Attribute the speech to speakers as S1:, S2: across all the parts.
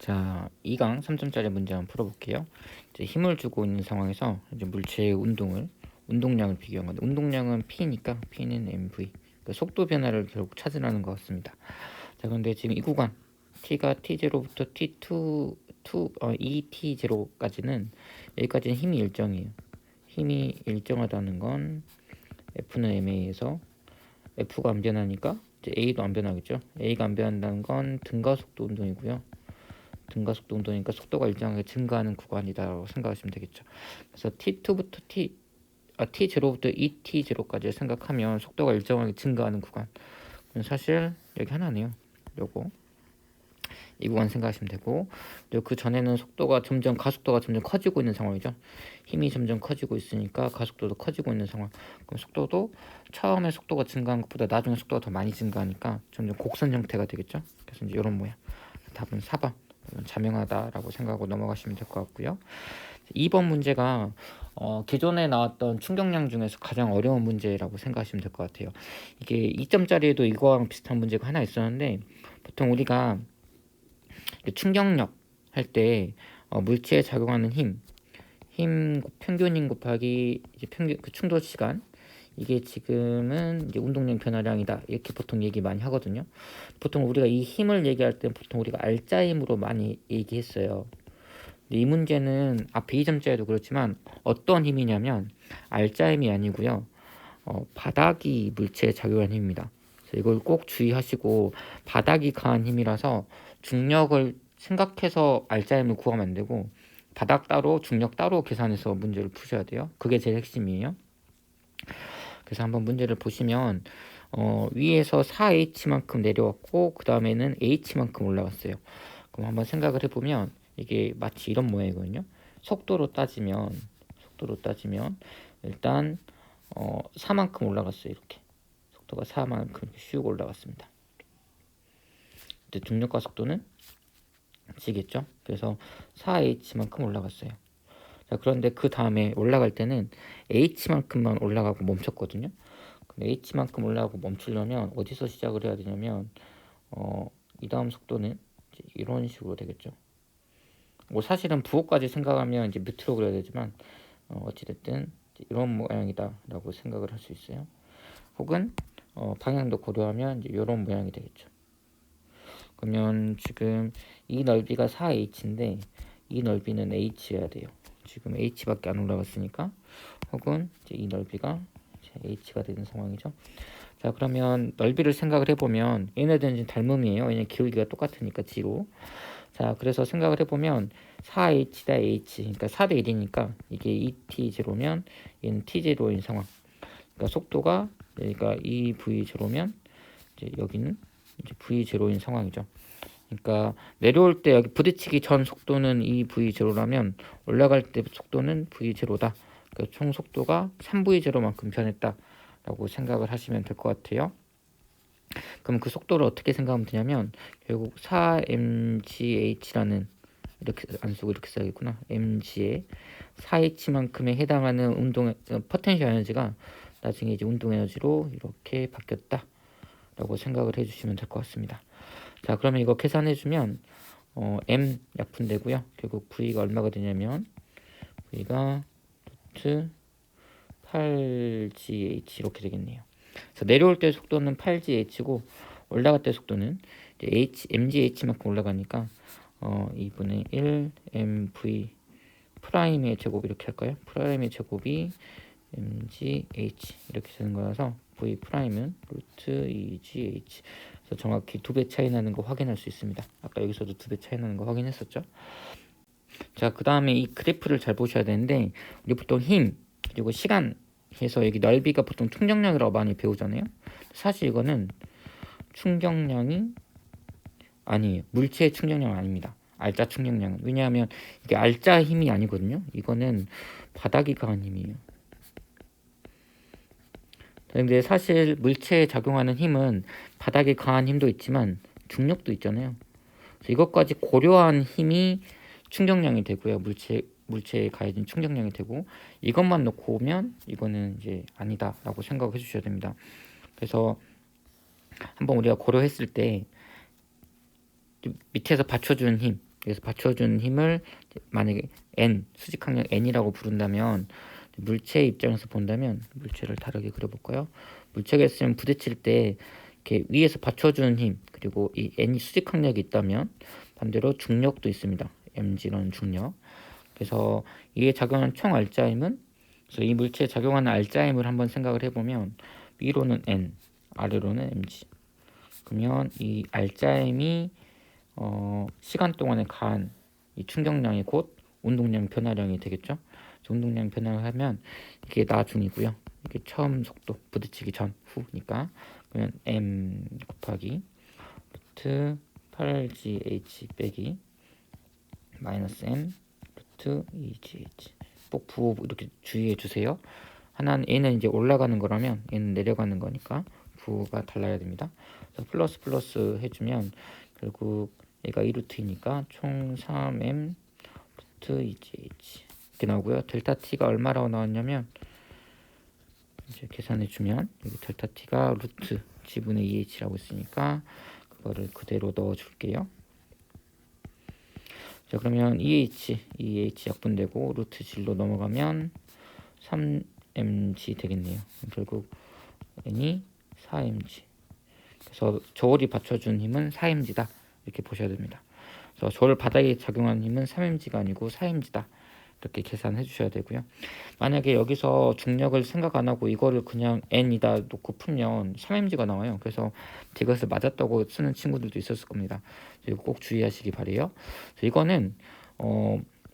S1: 자, 2강 3점짜리 문제 한번 풀어볼게요. 이제 힘을 주고 있는 상황에서 이제 물체의 운동량을 비교한 건데, 운동량은 P니까 P는 mv. 그러니까 속도 변화를 결국 찾으라는 것 같습니다. 자, 그런데 지금 이 구간 T가 T0부터 ET0까지는 여기까지는 힘이 일정이에요. 힘이 일정하다는 건 F는 ma에서 F가 안 변하니까 이제 A도 안 변하겠죠. A가 안 변한다는 건 등가 속도 운동이고요. 등가 속도 운동이니까 속도가 일정하게 증가하는 구간이다라고 생각하시면 되겠죠. 그래서 T0부터 ET0까지 생각하면 속도가 일정하게 증가하는 구간. 사실 여기 하나네요. 요거 이 구간 생각하시면 되고, 그리고 그 전에는 가속도가 점점 커지고 있는 상황이죠. 힘이 점점 커지고 있으니까 가속도도 커지고 있는 상황. 그럼 속도도 처음에 속도가 증가한 것보다 나중에 속도가 더 많이 증가하니까 점점 곡선 형태가 되겠죠. 그래서 이제 이런 모양. 답은 4번. 자명하다라고 생각하고 넘어가시면 될 것 같고요. 2번 문제가 기존에 나왔던 충격량 중에서 가장 어려운 문제라고 생각하시면 될 것 같아요. 이게 2점짜리에도 이거랑 비슷한 문제가 하나 있었는데, 보통 우리가 충격력 할 때 물체에 작용하는 힘 평균 힘 곱하기 이제 평균 그 충돌 시간, 이게 지금은 이제 운동량 변화량이다, 이렇게 보통 얘기 많이 하거든요. 보통 우리가 이 힘을 얘기할 때 보통 우리가 알짜 힘으로 많이 얘기했어요. 근데 이 문제는 앞에 2점짜리도 그렇지만 어떤 힘이냐면 알짜 힘이 아니고요. 바닥이 물체에 작용하는 힘입니다. 그래서 이걸 꼭 주의하시고, 바닥이 가한 힘이라서 중력을 생각해서 알짜 힘을 구하면 안 되고, 바닥 따로 중력 따로 계산해서 문제를 푸셔야 돼요. 그게 제일 핵심이에요. 그래서 한번 문제를 보시면 위에서 4h만큼 내려왔고 그 다음에는 h만큼 올라갔어요. 그럼 한번 생각을 해보면 이게 마치 이런 모양이거든요. 속도로 따지면 일단 4만큼 올라갔어요. 이렇게 속도가 4만큼 슉 올라갔습니다. 근데 중력과 속도는 지겠죠. 그래서 4h만큼 올라갔어요. 자, 그런데 그 다음에 올라갈 때는 h만큼만 올라가고 멈췄거든요. 근데 h만큼 올라가고 멈추려면 어디서 시작을 해야 되냐면 이 다음 속도는 이제 이런 식으로 되겠죠. 뭐 사실은 부호까지 생각하면 이제 밑으로 그려야 되지만 어찌됐든 이런 모양이다라고 생각을 할 수 있어요. 혹은 방향도 고려하면 이제 이런 모양이 되겠죠. 그러면 지금 이 넓이가 4h인데 이 넓이는 h여야 돼요. 지금 h밖에 안 올라갔으니까, 혹은 이제 이 넓이가 h가 되는 상황이죠. 자, 그러면 넓이를 생각을 해보면 얘네들은 지금 닮음이에요. 왜냐면 기울기가 똑같으니까 지로. 자, 그래서 생각을 해보면 4h 대 h, 그러니까 4대 1이니까 이게 2t0면 얘는 t0인 상황. 그러니까 속도가, 그러니까 이 v0면 이제 여기는 이제 v0인 상황이죠. 그러니까 내려올 때 여기 부딪히기 전 속도는 이 v0라면 올라갈 때 속도는 v0다. 그러니까 총 속도가 3v0만큼 변했다라고 생각을 하시면 될 것 같아요. 그럼 그 속도를 어떻게 생각하면 되냐면 결국 4mgh라는, 이렇게 안 쓰고 이렇게 써야겠구나. mg에 4h만큼에 해당하는 운동 포텐셜 에너지가 나중에 이제 운동 에너지로 이렇게 바뀌었다라고 생각을 해주시면 될 것 같습니다. 자, 그러면 이거 계산해주면 m 약분되고요. 결국 v가 얼마가 되냐면 v가 루트 8gh 이렇게 되겠네요. 그래서 내려올 때 속도는 8gh고 올라갈 때 속도는 이제 mgh만큼 올라가니까 2분의 1 mv 프라임의 제곱 이렇게 할까요? 프라임의 제곱이 mgh 이렇게 되는 거라서 v 프라임은 루트 2gh. 그래서 정확히 2배 차이 나는 거 확인할 수 있습니다. 아까 여기서도 2배 차이 나는 거 확인했었죠. 자, 그 다음에 이 그래프를 잘 보셔야 되는데, 우리 보통 힘 그리고 시간 해서 여기 넓이가 보통 충격량이라고 많이 배우잖아요. 사실 이거는 충격량이 아니에요. 물체의 충격량 아닙니다. 알짜 충격량은. 왜냐하면 이게 알짜 힘이 아니거든요. 이거는 바닥이 가한 힘이에요. 근데 사실 물체에 작용하는 힘은 바닥에 가한 힘도 있지만 중력도 있잖아요. 그래서 이것까지 고려한 힘이 충격량이 되고요. 물체에 가해진 충격량이 되고, 이것만 놓고 오면 이거는 이제 아니다라고 생각해 주셔야 됩니다. 그래서 한번 우리가 고려했을 때 밑에서 받쳐주는 힘, 그래서 받쳐준 힘을 만약에 n 수직항력 n이라고 부른다면 물체 입장에서 본다면 물체를 다르게 그려볼까요? 물체가 있으면 부딪힐 때 이렇게 위에서 받쳐주는 힘 그리고 이 n이 수직항력이 있다면 반대로 중력도 있습니다. mg라는 중력. 그래서 이에 작용하는 총 알짜힘은 그래서 이 물체에 작용하는 알짜힘을 한번 생각을 해보면 위로는 n, 아래로는 mg. 그러면 이 알짜힘이 시간 동안에 가한 이 충격량이 곧 운동량 변화량이 되겠죠. 운동량 변화를 하면 이게 나중이고요. 이게 처음 속도 부딪히기 전 후니까 그러면 m 곱하기 루트 8gh 빼기 마이너스 m 루트 2gh 꼭 부호 이렇게 주의해 주세요. 하나는 얘는 이제 올라가는 거라면 얘는 내려가는 거니까 부호가 달라야 됩니다. 그래서 플러스 플러스 해주면 결국 얘가 2루트이니까 총 3m 루트 2gh 이렇게 나오고요. 델타 t가 얼마라고 나왔냐면 이제 계산해 주면 여기 델타 t가 루트 g분의 2h라고 있으니까 그거를 그대로 넣어 줄게요. 자, 그러면 2h 약분되고 루트 g로 넘어가면 3mg 되겠네요. 결국 n이 4mg. 그래서 저울이 받쳐준 힘은 4mg다. 이렇게 보셔야 됩니다. 그래서 저울 바닥에 작용하는 힘은 3mg가 아니고 4mg다. 이렇게 계산해 주셔야 되고요. 만약에 여기서 중력을 생각 안 하고 이거를 그냥 n이다 놓고 풀면 3mg가 나와요. 그래서 이것을 맞았다고 쓰는 친구들도 있었을 겁니다. 이거 꼭 주의하시기 바래요. 이거는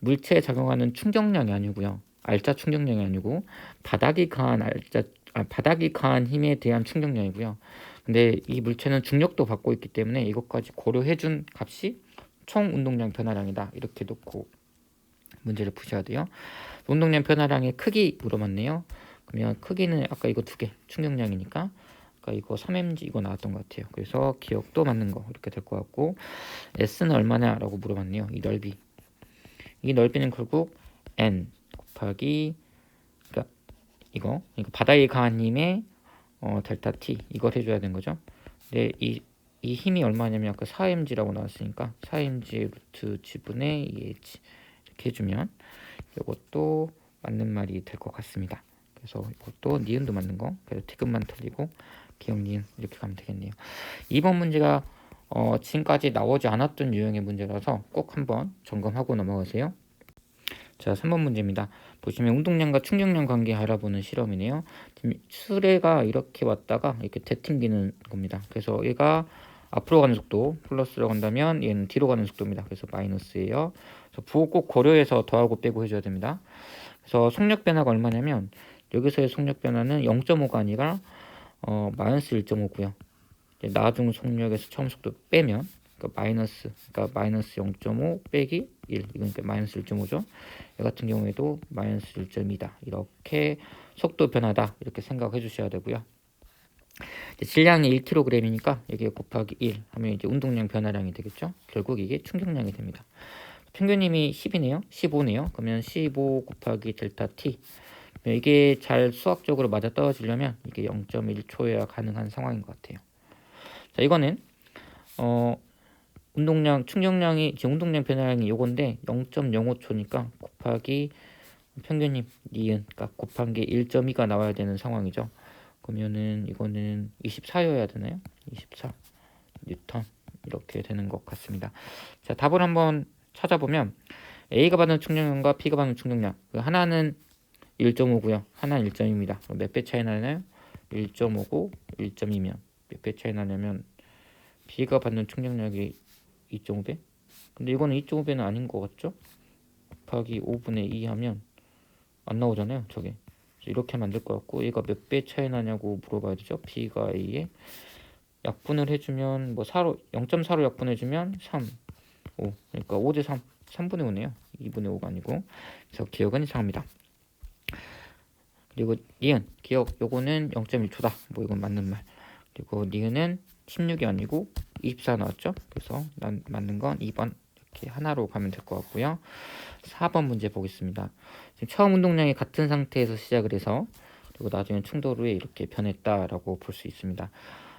S1: 물체에 작용하는 충격량이 아니고요. 알짜 충격량이 아니고 바닥이 가한 힘에 대한 충격량이고요. 근데 이 물체는 중력도 받고 있기 때문에 이것까지 고려해준 값이 총 운동량 변화량이다. 이렇게 놓고 문제를 푸셔야 돼요. 운동량 변화량의 크기 물어봤네요. 그러면 크기는 아까 이거 두 개 충격량이니까 아까 이거 3mg 이거 나왔던 것 같아요. 그래서 기억도 맞는 거 이렇게 될 것 같고 S는 얼마냐라고 물어봤네요. 이 넓이. 이 넓이는 결국 N 곱하기 그러니까 이거 바닥에 가한 힘의 델타 T 이걸 해줘야 되는 거죠. 근데 이 힘이 얼마냐면 아까 4mg라고 나왔으니까 4mg 루트 g분의 2h 이렇게 해주면 이것도 맞는 말이 될 것 같습니다. 그래서 이것도 니은도 맞는 거 그래서 티귿만 틀리고 기억 니은 이렇게 가면 되겠네요. 2번 문제가 지금까지 나오지 않았던 유형의 문제라서 꼭 한번 점검하고 넘어가세요. 자, 3번 문제입니다. 보시면 운동량과 충격량 관계 알아보는 실험이네요. 수레가 이렇게 왔다가 이렇게 되튕기는 겁니다. 그래서 얘가 앞으로 가는 속도 플러스로 간다면 얘는 뒤로 가는 속도입니다. 그래서 마이너스예요. 그래서 부호 꼭 고려해서 더하고 빼고 해줘야 됩니다. 그래서 속력 변화가 얼마냐면 여기서의 속력 변화는 0.5가 아니라 마이너스 1.5고요. 나중 속력에서 처음 속도 빼면 그러니까 마이너스 0.5 빼기 1 그러니까 마이너스 1.5죠. 이 같은 경우에도 마이너스 1.2다. 이렇게 속도 변화다. 이렇게 생각해 주셔야 되고요. 질량이 1kg이니까 여기 곱하기 1 하면 이제 운동량 변화량이 되겠죠. 결국 이게 충격량이 됩니다. 평균힘이 10이네요. 15네요. 그러면 15 곱하기 델타 t 이게 잘 수학적으로 맞아 떨어지려면 이게 0.1초여야 가능한 상황인 것 같아요. 자, 이거는 운동량 충격량이 지금 운동량 변화량이 요건데 0.05초니까 곱하기 평균힘 니은 그러니까 곱한 게 1.2가 나와야 되는 상황이죠. 그러면은 이거는 24여야 되나요? 24 뉴턴 이렇게 되는 것 같습니다. 자, 답을 한번 찾아보면 A가 받는 충격량과 B가 받는 충격량 하나는 1.5고요. 하나는 1.2입니다. 몇 배 차이 나나요? 1.5고 1.2면 몇 배 차이 나냐면 B가 받는 충격량이 2.5배? 근데 이거는 2.5배는 아닌 것 같죠? 곱하기 5분의 2 하면 안 나오잖아요. 저게 이렇게 만들 것 같고 얘가 몇 배 차이 나냐고 물어봐야 되죠. B가 A에 약분을 해주면 뭐 0.4로 약분해주면 3, 5 그러니까 5대 3 3분의 5네요. 2분의 5가 아니고 그래서 기억은 이상합니다. 그리고 니은 기억 요거는 0.1초다. 뭐 이건 맞는 말. 그리고 니은은 16이 아니고 24 나왔죠. 그래서 맞는 건 2번 이렇게 하나로 가면 될 것 같고요. 4번 문제 보겠습니다. 지금 처음 운동량이 같은 상태에서 시작을 해서 그리고 나중에 충돌 후에 이렇게 변했다라고 볼 수 있습니다.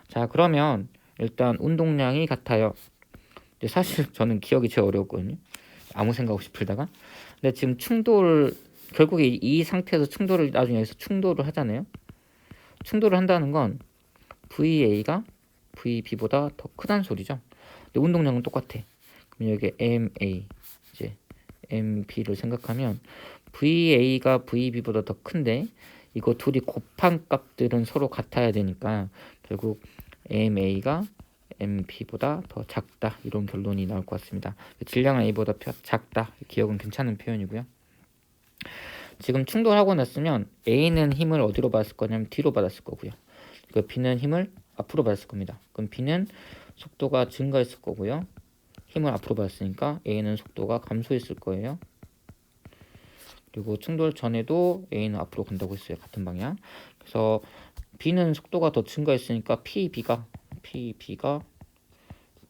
S1: 자, 그러면 일단 운동량이 같아요. 근데 사실 저는 기억이 제일 어려웠거든요. 아무 생각 없이 풀다가. 근데 지금 충돌 결국에 이 상태에서 충돌을 나중에 여기서 충돌을 하잖아요. 충돌을 한다는 건 VA가 VB보다 더 크다는 소리죠. 근데 운동량은 똑같아. 그럼 여기 MA 이제 MB를 생각하면 VA가 VB보다 더 큰데 이거 둘이 곱한 값들은 서로 같아야 되니까 결국 MA가 MB보다 더 작다 이런 결론이 나올 것 같습니다. 질량은 A보다 작다. 기억은 괜찮은 표현이고요. 지금 충돌하고 났으면 A는 힘을 어디로 받았을 거냐면 뒤로 받았을 거고요. 그 B는 힘을 앞으로 받았을 겁니다. 그럼 B는 속도가 증가했을 거고요. 힘을 앞으로 받았으니까 A는 속도가 감소했을 거예요. 그리고 충돌 전에도 A는 앞으로 간다고 했어요. 같은 방향. 그래서 B는 속도가 더 증가했으니까 PB가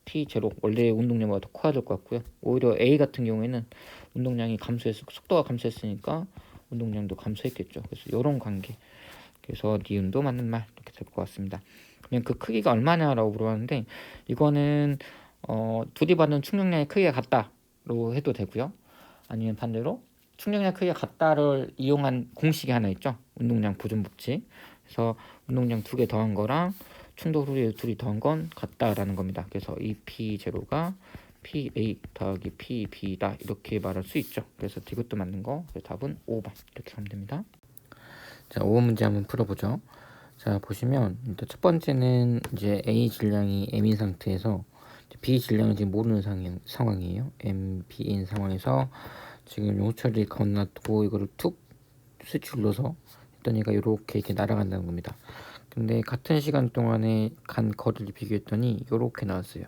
S1: P0 원래 운동량보다 더 커야 될 것 같고요. 오히려 A 같은 경우에는 운동량이 감소해서 속도가 감소했으니까 운동량도 감소했겠죠. 그래서 이런 관계. 그래서 니은도 맞는 말 이렇게 될 것 같습니다. 그러면 그 크기가 얼마냐라고 물어봤는데 이거는 둘이 받는 충격량의 크기가 같다로 해도 되고요. 아니면 반대로 충격량 크기가 같다를 이용한 공식이 하나 있죠. 운동량 보존 법칙. 그래서 운동량 2개 더한 거랑 충돌 후에 둘이 더한 건 같다라는 겁니다. 그래서 이 P0가 PA 더하기 PB다 이렇게 말할 수 있죠. 그래서 이것도 맞는 거. 그래서 답은 5번 이렇게 하면 됩니다. 자, 5번 문제 한번 풀어보죠. 자, 보시면 일단 첫 번째는 이제 A 질량이 M인 상태에서 B 질량을 지금 모르는 상황이에요. M, B인 상황에서 지금 용처리 건너두고 이거를 툭 스위치 눌러서 했더니 얘가 이렇게 날아간다는 겁니다. 근데 같은 시간 동안에 간 거리를 비교했더니 이렇게 나왔어요.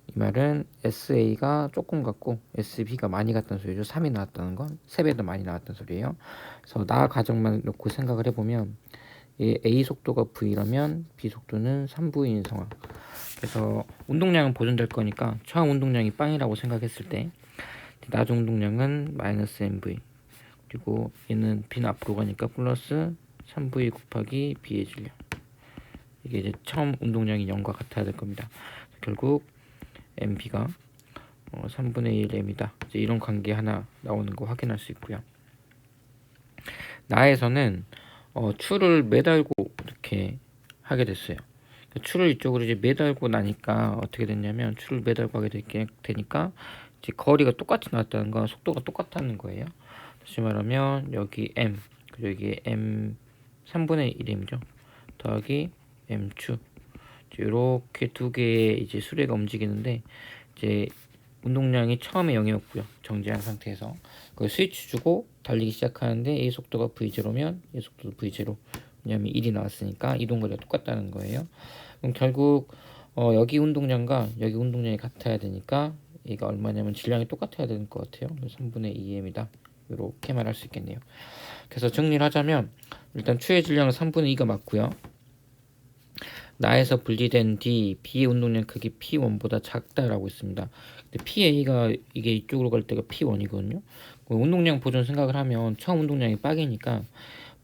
S1: 이 말은 SA가 조금 갔고 SB가 많이 갔다는 소리죠. 3이 나왔다는 건 3배 더 많이 나왔다는 소리예요. 그래서 나 가정만 놓고 생각을 해보면 A 속도가 V라면 B 속도는 3V인 상황. 그래서 운동량은 보존될 거니까 처음 운동량이 빵이라고 생각했을 때 나중 운동량은 마이너스 MV 그리고 얘는 B는 앞으로 가니까 플러스 3V 곱하기 B의 질량. 이게 이제 처음 운동량이 0과 같아야 될 겁니다. 결국 MB가 3분의 1 M이다. 이제 이런 관계 하나 나오는 거 확인할 수 있고요. 나에서는 추를 매달고 이렇게 하게 됐어요. 추를 이쪽으로 이제 매달고 나니까 어떻게 됐냐면 추를 매달고 하게 되니까 이제 거리가 똑같이 나왔다는 건 속도가 똑같다는 거예요. 다시 말하면 여기 M 그리고 여기 M 3분의 1M이죠. 더하기 M추 이렇게 두 개의 이제 수레가 움직이는데 이제 운동량이 처음에 0이었고요. 정지한 상태에서 그 스위치 주고 달리기 시작하는데 A 속도가 V0면 A 속도도 V0 왜냐하면 1이 나왔으니까 이동거리가 똑같다는 거예요. 그럼 결국 여기 운동량과 여기 운동량이 같아야 되니까 얘가 얼마냐면 질량이 똑같아야 되는 것 같아요. 3분의 2m이다. 이렇게 말할 수 있겠네요. 그래서 정리를 하자면 일단 추의 질량은 3분의 2가 맞고요. 나에서 분리된 D, B의 운동량 크기 P1보다 작다라고 있습니다. 근데 PA가 이게 이쪽으로 갈 때가 P1이거든요. 운동량 보존 생각을 하면 처음 운동량이 빡이니까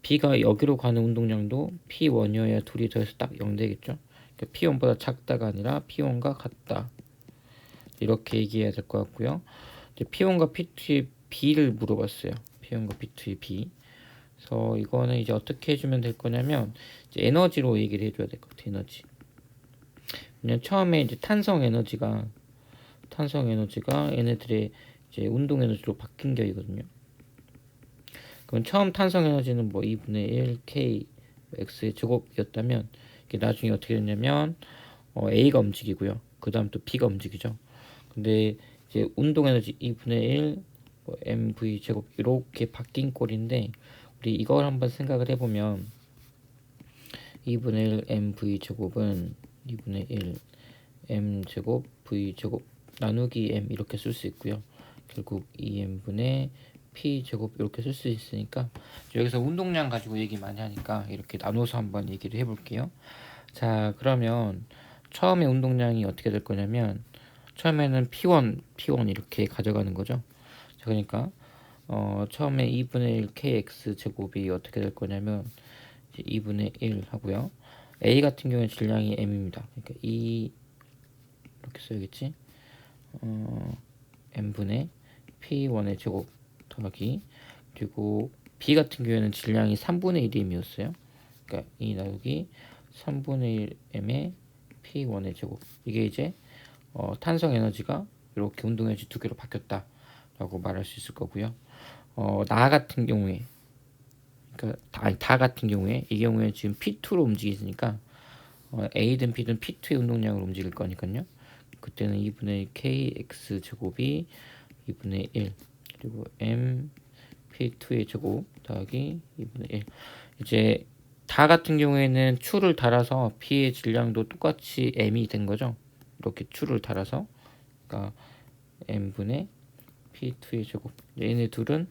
S1: B가 여기로 가는 운동량도 P1이어야 둘이 더해서 딱 0 되겠죠. 그러니까 P1보다 작다가 아니라 P1과 같다. 이렇게 얘기해야 될 것 같고요. 이제 P1과 P2의 B를 물어봤어요. P1과 P2의 B. 그래서 이거는 이제 어떻게 해주면 될 거냐면 이제 에너지로 얘기를 해줘야 될 것 같아요. 에너지. 그냥 처음에 이제 탄성 에너지가 얘네들의 이제 운동 에너지로 바뀐 격이거든요. 그럼 처음 탄성 에너지는 뭐 2분의 1 K X의 제곱이었다면 이게 나중에 어떻게 됐냐면 A가 움직이고요. 그 다음 또 B가 움직이죠. 근데 이제 운동 에너지 2분의 1 MV 제곱 이렇게 바뀐 꼴인데 우리 이걸 한번 생각을 해보면 2분의 1 MV 제곱은 2분의 1 M 제곱 V 제곱 나누기 M 이렇게 쓸 수 있고요. 결국 2M분의 P 제곱 이렇게 쓸 수 있으니까 여기서 운동량 가지고 얘기 많이 하니까 이렇게 나눠서 한번 얘기를 해볼게요. 자, 그러면 처음에 운동량이 어떻게 될 거냐면 처음에는 P1 이렇게 가져가는 거죠. 자, 그러니까 처음에 2분의 1 KX 제곱이 어떻게 될 거냐면 이제 2분의 1 하고요. A 같은 경우는 질량이 M입니다. 그러니까 2 이렇게 써야겠지. n분의 p1의 제곱 더하기, 그리고 b 같은 경우에는 질량이 3분의 1m이었어요. 그러니까 이 나누기 3분의 1m의 p1의 제곱. 이게 이제 탄성 에너지가 이렇게 운동 에너지 두 개로 바뀌었다라고 말할 수 있을 거고요. 나 같은 경우에, 그러니까 다 같은 경우에, 이 경우에 지금 P2로 움직이니까 A든 B든 P2의 운동량으로 움직일 거니까요. 그때는 2분의 kx 제곱이 2분의 1, 그리고 m P2의 제곱 더하기 2분의 1. 이제 다 같은 경우에는 추를 달아서 P의 질량도 똑같이 m이 된 거죠. 이렇게 추를 달아서, 그러니까 m분의 P2의 제곱. 얘네 둘은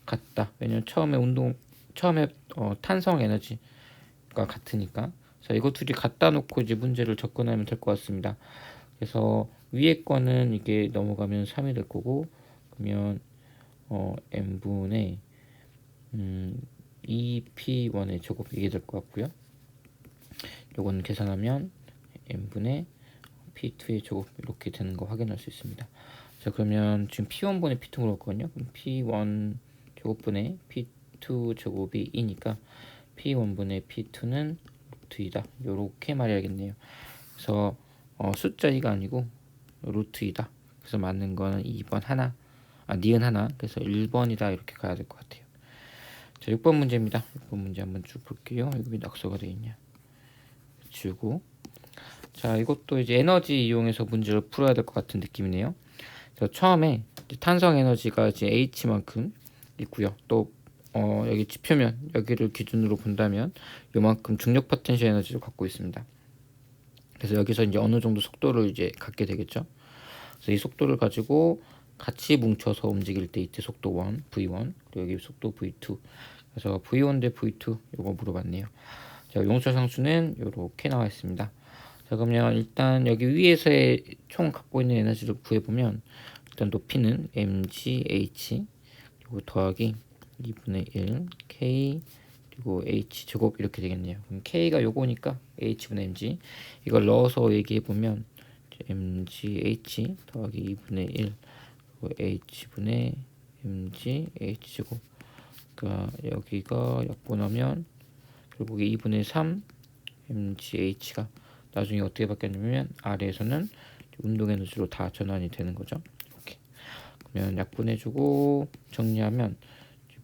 S1: 같다. 왜냐면 처음에 탄성 에너지가 같으니까. 자, 이거 둘이 갖다 놓고 이제 문제를 접근하면 될 것 같습니다. 그래서 위에 거는 이게 넘어가면 3이 될 거고, 그러면 n분의 2p1의 제곱 이게 될 것 같고요. 요거는 계산하면 n분의 p2의 제곱 이렇게 되는 거 확인할 수 있습니다. 자, 그러면 지금 p1분의 p2 그렇거든요. 그럼 p1 제곱분의 p2 제곱이 2니까 p1분의 p2는 루트 2다. 요렇게 말해야겠네요. 그래서 숫자 2가 아니고 루트 2다. 그래서 맞는 거는 2번 하나, 니은 하나. 그래서 1번이다. 이렇게 가야 될 것 같아요. 자, 6번 문제입니다. 6번 문제 한번 쭉 볼게요. 여기 왜 낙서가 되어 있냐. 지우고. 자, 이것도 이제 에너지 이용해서 문제를 풀어야 될 것 같은 느낌이네요. 그래서 처음에 탄성 에너지가 이제 H만큼 있고요. 또 여기 지표면 여기를 기준으로 본다면 요만큼 중력 포텐셜 에너지를 갖고 있습니다. 그래서 여기서 이제 어느 정도 속도를 이제 갖게 되겠죠. 그래서 이 속도를 가지고 같이 뭉쳐서 움직일 때 이때 속도 1, V1, 그리고 여기 속도 V2. 그래서 V1 대 V2 요거 물어봤네요. 자, 용차 상수는 요렇게 나와 있습니다. 자, 그러면 일단 여기 위에서의 총 갖고 있는 에너지를 구해보면 일단 높이는 mgh 그리고 더하기 2분의 1 k 그리고 h 제곱 이렇게 되겠네요. 그럼 k가 요거니까 h분의 mg 이걸 넣어서 얘기해보면 mgh 더하기 2분의 1 그리고 h분의 mg h 제곱. 그러니까 여기가 약분하면 결국에 2분의 3 mgh가 나중에 어떻게 바뀌었냐면 아래에서는 운동 에너지로 다 전환이 되는 거죠. 이렇게. 그러면 약분해주고 정리하면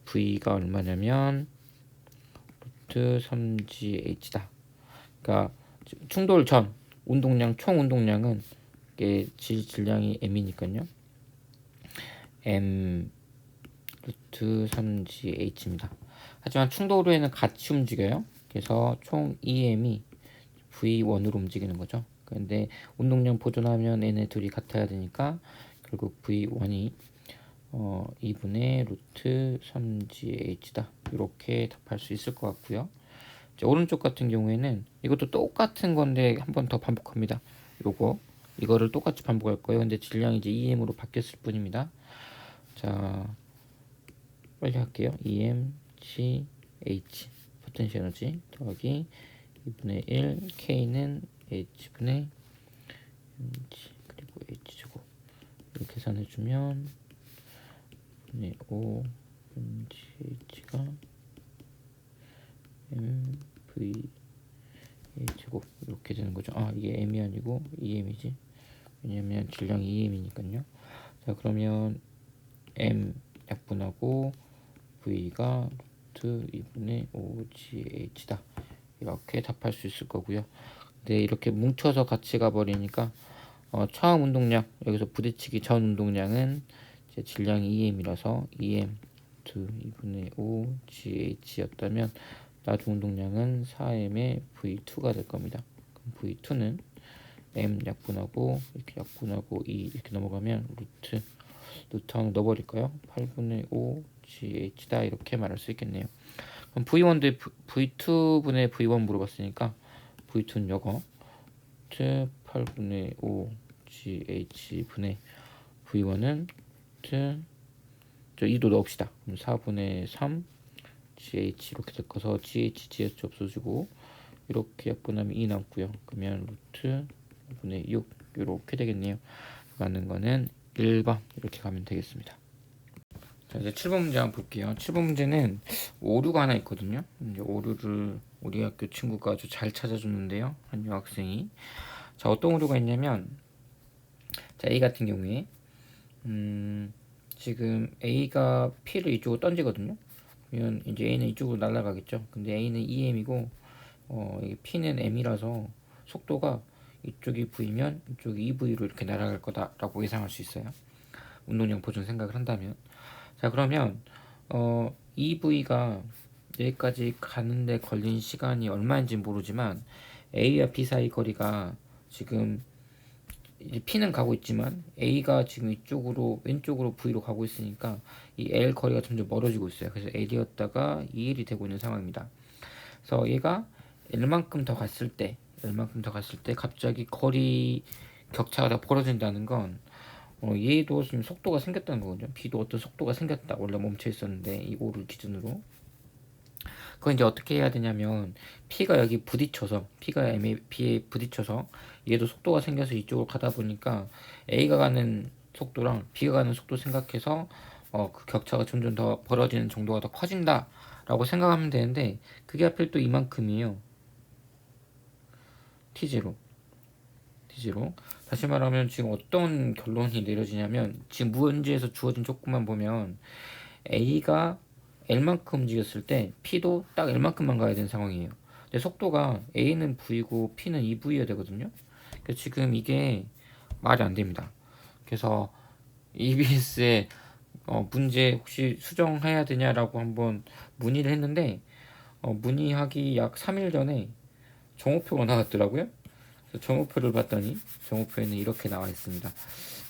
S1: V가 얼마냐면 루트 3GH다. 그러니까 충돌 전 운동량 총 운동량은 이게 질량이 m이니까요. m 루트 3GH입니다. 하지만 충돌 후에는 같이 움직여요. 그래서 총 EM이 V1으로 움직이는 거죠. 근데 운동량 보존하면 얘네 둘이 같아야 되니까 결국 V1이 2분의 루트 3GH다. 이렇게 답할 수 있을 것 같고요. 이제 오른쪽 같은 경우에는 이것도 똑같은 건데 한 번 더 반복합니다. 이거를 똑같이 반복할 거예요. 근데 질량이 이제 EM으로 바뀌었을 뿐입니다. 자, 빨리 할게요. EM, G, H 포텐셜 에너지 더하기 2분의 1 K는 H분의 mg 그리고 H제곱 이렇게 계산해주면 2분의 5 mgH가 mv A제곱 이렇게 되는 거죠. 이게 m이 아니고 2m이지. 왜냐면 질량이 2m이니까요. 자, 그러면 m 약분하고 v가 루트 2분의 5GH다. 이렇게 답할 수 있을 거고요. 근데 이렇게 뭉쳐서 같이 가버리니까 처음 운동량 여기서 부딪히기 전 운동량은 이제 질량이 2m이라서 2m 2분의 5GH였다면 나중 운동량은 4m의 V2가 될 겁니다. 그럼 V2는 m 약분하고 이렇게 약분하고 2 이렇게 넘어가면 루트 하나 넣어버릴까요? 8분의 5GH다 이렇게 말할 수 있겠네요. 그럼 V1 대 V2분의 V1 물어봤으니까 V2는 요거 8분의 5GH분의 V1은 저 2도 넣읍시다. 그럼 4분의 3 GH 이렇게 될 거서 GH, GH 없어지고 이렇게 약분하면 2 남고요. 그러면 루트 5분의 6 이렇게 되겠네요. 맞는 거는 1번 이렇게 가면 되겠습니다. 자, 이제 7번 문제 한번 볼게요. 7번 문제는 오류가 하나 있거든요. 이제 오류를 우리 학교 친구가 아주 잘 찾아줬는데요. 한 여학생이. 자, 어떤 오류가 있냐면, 자, A 같은 경우에 지금 A가 P를 이쪽으로 던지거든요. 그러면 이제 A는 이쪽으로 날아가겠죠. 근데 A는 EM이고 이게 P는 M이라서 속도가 이쪽이 V면 이쪽이 EV로 이렇게 날아갈 거다라고 예상할 수 있어요. 운동량 보존 생각을 한다면. 자, 그러면 EV가 여기까지 가는데 걸린 시간이 얼마인지 모르지만 A와 B 사이 거리가 지금 이제 P는 가고 있지만 A가 지금 이쪽으로 왼쪽으로 V로 가고 있으니까 이 L 거리가 점점 멀어지고 있어요. 그래서 L이었다가 2L이 되고 있는 상황입니다. 그래서 얘가 L만큼 더 갔을 때 갑자기 거리 격차가 다 벌어진다는 건 얘도 지금 속도가 생겼다는 거거든요. B도 어떤 속도가 생겼다. 원래 멈춰 있었는데 이 O를 기준으로. 그건 이제 어떻게 해야 되냐면 P가 여기 부딪혀서 P가 B에 부딪혀서 얘도 속도가 생겨서 이쪽으로 가다 보니까 A가 가는 속도랑 B가 가는 속도 생각해서 그 격차가 점점 더 벌어지는 정도가 더 커진다 라고 생각하면 되는데 그게 하필 또 이만큼이에요. T0 다시 말하면 지금 어떤 결론이 내려지냐면 지금 문제에서 주어진 조건만 보면 A가 L만큼 움직였을 때 P도 딱 L만큼만 가야 되는 상황이에요. 근데 속도가 A는 V고 P는 2V여야 되거든요. 그래서 지금 이게 말이 안 됩니다. 그래서 EBS에 문제 혹시 수정해야 되냐라고 한번 문의를 했는데 문의하기 약 3일 전에 정오표가 나왔더라고요. 그래서 정오표를 봤더니 정오표에는 이렇게 나와 있습니다.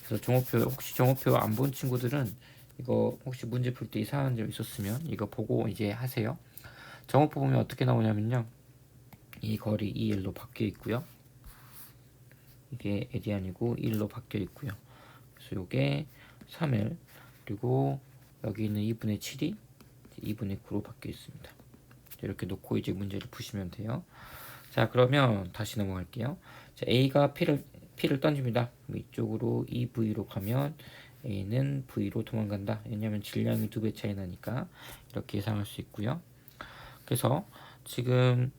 S1: 그래서 정오표 혹시 정오표 안 본 친구들은 이거 혹시 문제 풀 때 이상한 점 있었으면 이거 보고 이제 하세요. 정오표 보면 어떻게 나오냐면요. 이 거리 2L로 바뀌어 있고요. 이게 L이 아니고 1로 바뀌어 있고요. 그래서 이게 3L 그리고 여기 있는 2분의 7이 2분의 9로 바뀌어 있습니다. 이렇게 놓고 이제 문제를 푸시면 돼요. 자, 그러면 다시 넘어갈게요. 자, A가 P를 던집니다. 이쪽으로 EV로 가면 A는 V로 도망간다. 왜냐하면 질량이 2배 차이 나니까 이렇게 예상할 수 있고요. 그래서 지금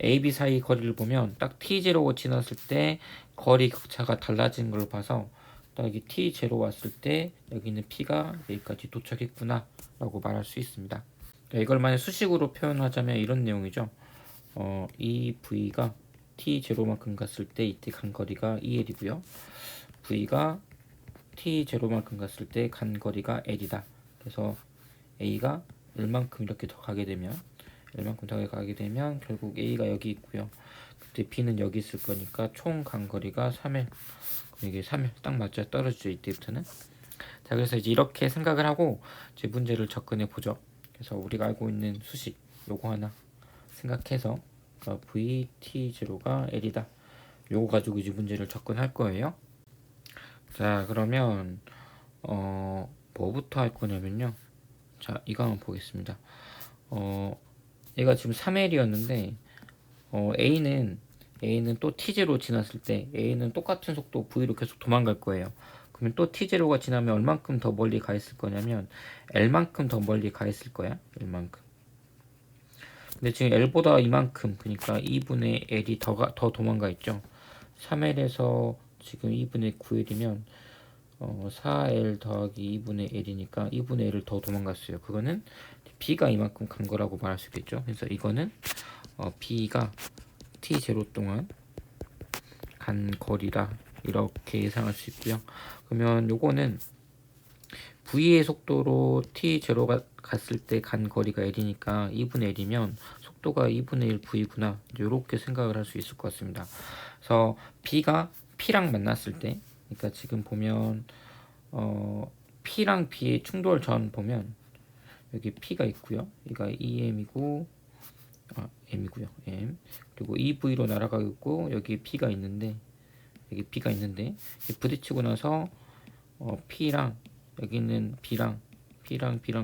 S1: A, B 사이 거리를 보면 딱 T0가 지났을 때 거리 격차가 달라진 걸 봐서 딱 여기 T0 왔을 때 여기는 P가 여기까지 도착했구나 라고 말할 수 있습니다. 이걸 만약 수식으로 표현하자면 이런 내용이죠. 이 V가 T0만큼 갔을 때 이때 간 거리가 2L이고요. V가 T0만큼 갔을 때 간 거리가 L이다. 그래서 A가 1만큼 이렇게 더 가게 되면 결국 A가 여기 있고요. 그때 B는 여기 있을 거니까 총 간 거리가 3L. 이게 3L 딱 맞죠? 떨어지죠 이때부터는. 자, 그래서 이제 이렇게 생각을 하고 이제 문제를 접근해 보죠. 그래서 우리가 알고 있는 수식 요거 하나 생각해서 VT0가 L이다. 요거 가지고 이제 문제를 접근할 거예요. 자, 그러면 뭐부터 할 거냐면요. 자, 이거 한번 보겠습니다. 얘가 지금 3L이었는데 A는 또 T0 지났을 때 A는 똑같은 속도 V로 계속 도망갈 거예요. 그러면 또 T0가 지나면 얼만큼 더 멀리 가 있을 거냐면 L만큼 더 멀리 가 있을 거야. L만큼. 근데 지금 L보다 이만큼, 그러니까 2분의 L이 더 도망가 있죠. 3L에서 지금 2분의 9L이면 4L 더하기 2분의 L이니까 2분의 L을 더 도망갔어요. 그거는 B가 이만큼 간 거라고 말할 수 있겠죠. 그래서 이거는 B가 T0 동안 간 거리다 이렇게 예상할 수 있고요. 그러면 요거는 V의 속도로 T0가 갔을 때 간 거리가 L이니까 2분의 L이면 속도가 2분의 1 V구나 이렇게 생각을 할 수 있을 것 같습니다. 그래서 B가 P랑 만났을 때 그러니까 지금 보면 P랑 B의 충돌 전 보면 여기 P가 있고요. 얘가 EM이고 M이고요. M 그리고 EV로 날아가고 있고 여기 P가 있는데 부딪히고 나서 P랑 여기 있는 B랑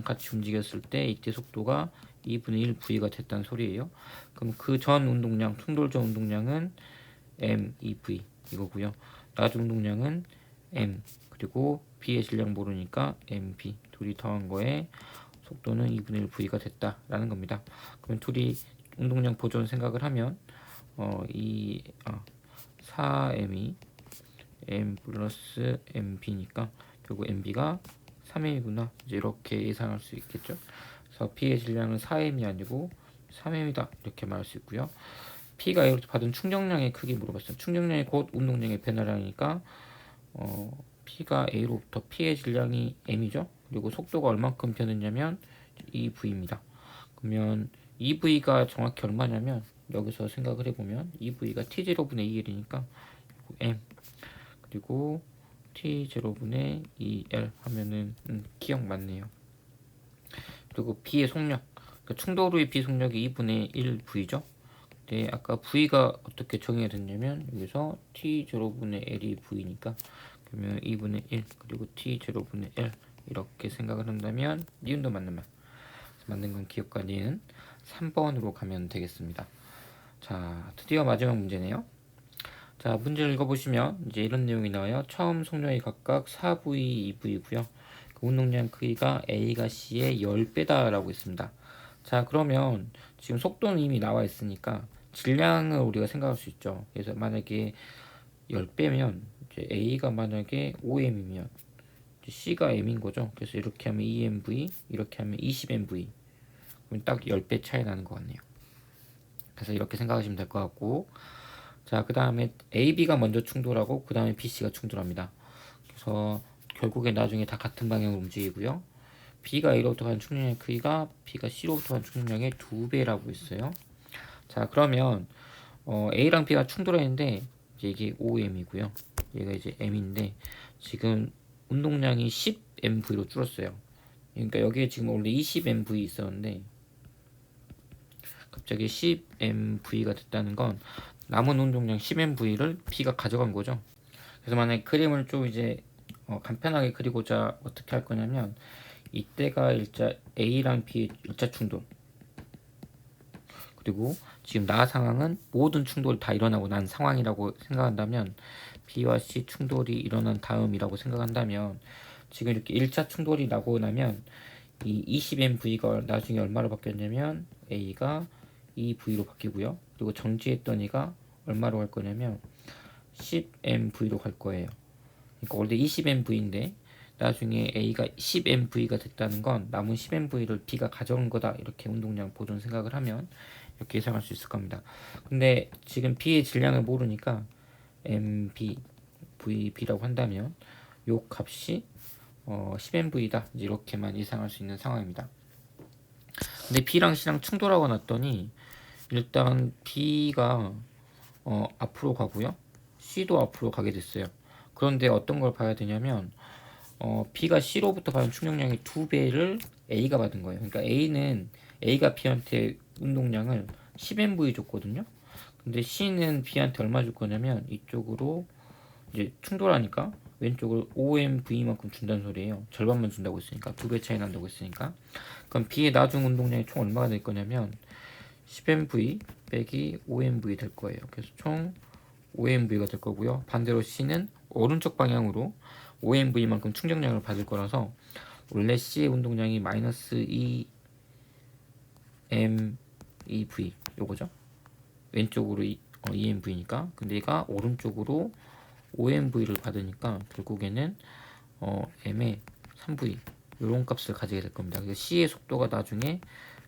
S1: 같이 움직였을 때 이때 속도가 2분의 1 V가 됐다는 소리예요. 그럼 그 전 충돌 전 운동량은 MEV 이거고요. 나중 운동량은 m 그리고 B의 질량 모르니까 mb 둘이 더한 거에 속도는 2분의 1 V가 됐다라는 겁니다. 그러면 둘이 운동량 보존 생각을 하면 4m이 m 플러스 mb니까 결국 mb가 3m이구나 이제 이렇게 예상할 수 있겠죠. 그래서 B의 질량은 4m이 아니고 3m이다 이렇게 말할 수 있고요. P가 A로부터 받은 충격량의 크기 물어봤어요. 충격량이 곧 운동량의 변화량이니까 P가 A로부터 P의 질량이 m이죠. 그리고 속도가 얼만큼 변했냐면 2V입니다. 그러면 2V가 정확히 얼마냐면 여기서 생각을 해보면 2V가 T0분의 2L이니까 m 그리고 T0분의 2L 하면은 기억 맞네요. 그리고 B의 속력 그러니까 충돌 후의 B 속력이 2분의 1 V죠. 네, 아까 V가 어떻게 정의가 됐냐면 여기서 T0분의 L이 V니까 그러면 2분의 1 그리고 T0분의 L 이렇게 생각을 한다면 니은도 맞는 말 맞는 건 기억과 니은 3번으로 가면 되겠습니다. 자, 드디어 마지막 문제네요. 자, 문제를 읽어보시면 이제 이런 내용이 나와요. 처음 속력이 각각 4V, 2V고요. 그 운동량 크기가 A가 C의 10배다 라고 있습니다. 자, 그러면 지금 속도는 이미 나와 있으니까 질량을 우리가 생각할 수 있죠. 그래서 만약에 10배면 이제 A가 만약에 5m이면 C가 m인 거죠. 그래서 이렇게 하면 2mv, 이렇게 하면 20mv. 그럼 딱 10배 차이 나는 것 같네요. 그래서 이렇게 생각하시면 될 것 같고, 자, 그 다음에 AB가 먼저 충돌하고 그 다음에 BC가 충돌합니다. 그래서 결국에 나중에 다 같은 방향으로 움직이고요. B가 A로부터 가는 충격량의 크기가 B가 C로부터 가는 충격량의 2배라고 있어요. 자, 그러면 A랑 B가 충돌했는데 이제 이게 5m이고요. 얘가 이제 m인데 지금 운동량이 10mv로 줄었어요. 그러니까 여기에 지금 원래 20mv 있었는데 갑자기 10mv가 됐다는 건 남은 운동량 10mv를 B가 가져간 거죠. 그래서 만약에 그림을 좀 이제 간편하게 그리고자 어떻게 할 거냐면 이때가 일자 A랑 B의 일자 충돌 그리고 지금 나 상황은 모든 충돌이 다 일어나고 난 상황이라고 생각한다면 B와 C 충돌이 일어난 다음이라고 생각한다면 지금 이렇게 1차 충돌이 나고 나면 이 20mv가 나중에 얼마로 바뀌었냐면 A가 2V로 바뀌고요. 그리고 정지했던 이가 얼마로 갈 거냐면 10mv로 갈 거예요. 그러니까 원래 20mv인데 나중에 A가 10mv가 됐다는 건 남은 10mv를 B가 가져온 거다 이렇게 운동량 보존 생각을 하면 이렇게 예상할 수 있을 겁니다. 근데 지금 B의 질량을 모르니까 MB, VB라고 한다면 요 값이 10mv다 이렇게만 예상할 수 있는 상황입니다. 근데 B랑 C랑 충돌하고 났더니 일단 B가 앞으로 가고요. C도 앞으로 가게 됐어요. 그런데 어떤 걸 봐야 되냐면 B가 C로부터 받은 충격량의 2배를 A가 받은 거예요. 그러니까 A가 B한테 운동량을 10mv 줬거든요. 근데 C는 B한테 얼마 줄 거냐면 이쪽으로 이제 충돌하니까 왼쪽으로 5mv만큼 준다는 소리예요. 절반만 준다고 했으니까 2배 차이 난다고 했으니까. 그럼 B의 나중 운동량이 총 얼마가 될 거냐면 10mv 빼기 5mv 될 거예요. 그래서 총 5mv가 될 거고요. 반대로 C는 오른쪽 방향으로 5mv만큼 충격량을 받을 거라서 원래 C의 운동량이 마이너스 2mEv 요거죠. 왼쪽으로 2mv니까 근데 얘가 오른쪽으로 5mv를 받으니까 결국에는 m의 3v 이런 값을 가지게 될 겁니다. 그래서 C의 속도가 나중에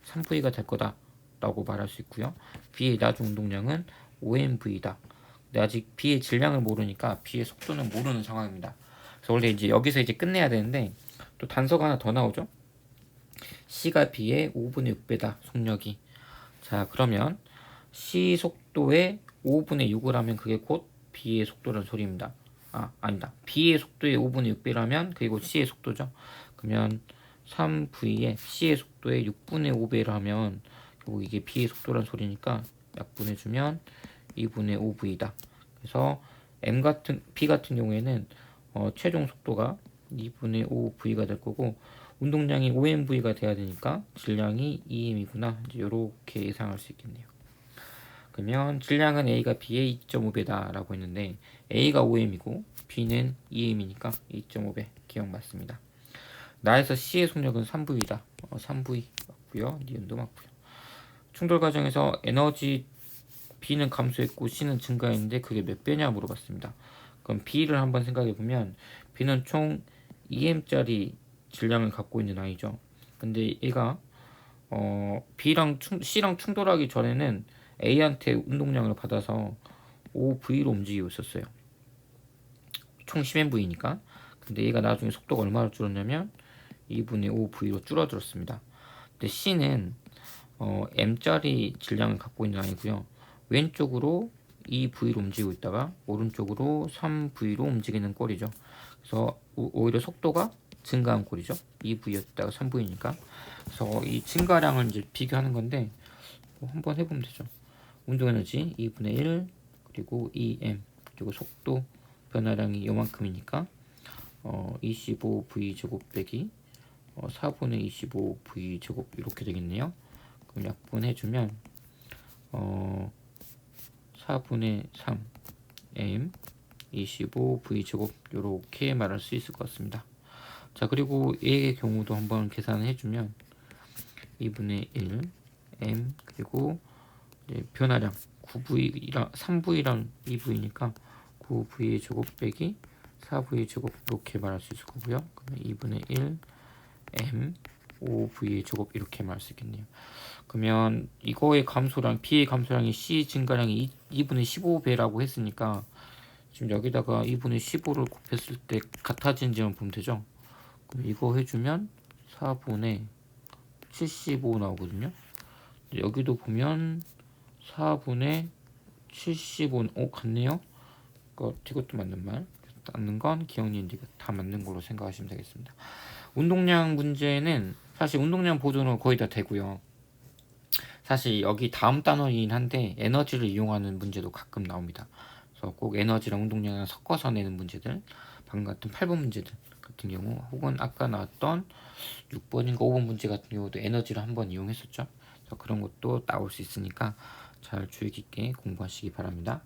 S1: 3v가 될 거다 라고 말할 수 있고요. B의 나중 운동량은 5mv다. 근데 아직 B의 질량을 모르니까 B의 속도는 모르는 상황입니다. 그래서 원래 이제 여기서 이제 끝내야 되는데 또 단서가 하나 더 나오죠. C가 B의 5분의 6배다 속력이. 자, 그러면 C 속도의 5분의 6을 하면 그게 곧 B의 속도라는 소리입니다. 아니다. B의 속도의 5분의 6배라면 그게 곧 C의 속도죠. 그러면 3V에 C의 속도의 6분의 5배를 하면 결국 이게 B의 속도라는 소리니까 약분해주면 2분의 5V다. 그래서 B 같은 경우에는 최종 속도가 2분의 5V가 될 거고 운동량이 5mV가 돼야 되니까 질량이 2m이구나. 이제 이렇게 예상할 수 있겠네요. 그러면 질량은 A가 B의 2.5배다 라고 했는데 A가 5m이고 B는 2m이니까 2.5배 기억 맞습니다. 나에서 C의 속력은 3V다. 3V 맞고요. 니은도 맞고요. 충돌 과정에서 에너지 B는 감소했고 C는 증가했는데 그게 몇 배냐 물어봤습니다. 그럼 B를 한번 생각해 보면 B는 총 2m짜리 질량을 갖고 있는 아이죠. 근데 얘가 C랑 충돌하기 전에는 A한테 운동량을 받아서 5V로 움직이고 있었어요. 총 10mV니까. 근데 얘가 나중에 속도가 얼마로 줄었냐면 2분의 5V로 줄어들었습니다. 근데 C는 M짜리 질량을 갖고 있는 아이고요. 왼쪽으로 2V로 움직이고 있다가 오른쪽으로 3V로 움직이는 꼴이죠. 그래서 오히려 속도가 증가한 꼴이죠. 2V였다가 3V니까. 그래서 이 증가량을 이제 비교하는 건데 한번 해보면 되죠. 운동에너지 2분의 1 그리고 2m 그리고 속도 변화량이 요만큼이니까 25V 제곱 빼기 4분의 25V 제곱 이렇게 되겠네요. 그럼 약분해주면 4분의 3m 25V 제곱 이렇게 말할 수 있을 것 같습니다. 자, 그리고 얘의 경우도 한번 계산을 해주면 2분의 1 m 그리고 변화량 9V랑 3V랑 2V니까 9V 제곱 빼기 4V 제곱 이렇게 말할 수 있을 거고요. 그러면 2분의 1 m 5V 제곱 이렇게 말할 수 있겠네요. 그러면 이거의 감소량 B의 감소량이 C 증가량이 2분의 15배라고 했으니까 지금 여기다가 2분의 15를 곱했을 때 같아진지만 보면 되죠. 그럼 이거 해주면 4분의 75 나오거든요. 여기도 보면 4분의 75 같네요. 이것도 맞는 건 기억니인데 다 맞는 걸로 생각하시면 되겠습니다. 운동량 문제는 사실 운동량 보존은 거의 다 되고요. 사실 여기 다음 단원이긴 한데 에너지를 이용하는 문제도 가끔 나옵니다. 그래서 꼭 에너지랑 운동량을 섞어서 내는 문제들, 방금 같은 8번 문제들 같은 경우, 혹은 아까 나왔던 6번인가 5번 문제 같은 경우도 에너지를 한번 이용했었죠. 그래서 그런 것도 나올 수 있으니까 잘 주의 깊게 공부하시기 바랍니다.